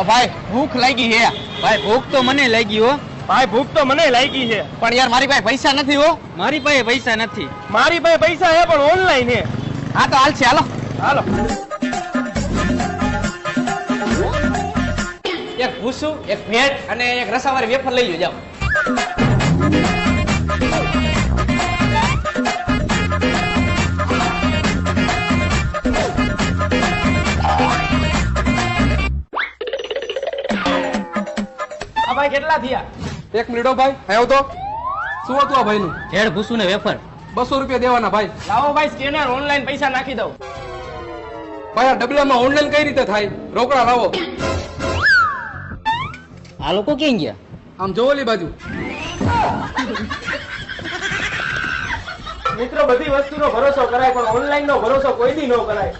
ભાઈ ભૂખ લાગી છે ભાઈ ભૂખ તો મને લાગી હો ભાઈ ભૂખ તો મને લાગી છે પણ યાર મારી પાસે પૈસા નથી હો મારી પાસે પૈસા નથી મારી પાસે પૈસા છે પણ ઓનલાઈન છે હા તો હાલ છે હાલો હાલો એક ભૂસું એક ભેળ અને એક રસાવાળી વેફર લઈ લ્યો જાઓ આ ભાઈ કેટલા થયા 1 મિનિટ હો ભાઈ આવ્યો તો શું હતું આ ભાઈનું ભેળ ભૂસું ને વેફર 200 રૂપિયા દેવાના ભાઈ લાવો ભાઈ સ્કેનર ઓનલાઈન પૈસા નાખી દઉં ભાઈ આ ડબલામાં ઓનલાઈન કઈ રીતે થાય રોકડા લાવો આ લોકો ક્યાં ગયા આમ જોવલી બાજુ મિત્રો બધી વસ્તુનો ભરોસો કરાય પણ ઓનલાઈન નો ભરોસો કોઈ દી ન કરાય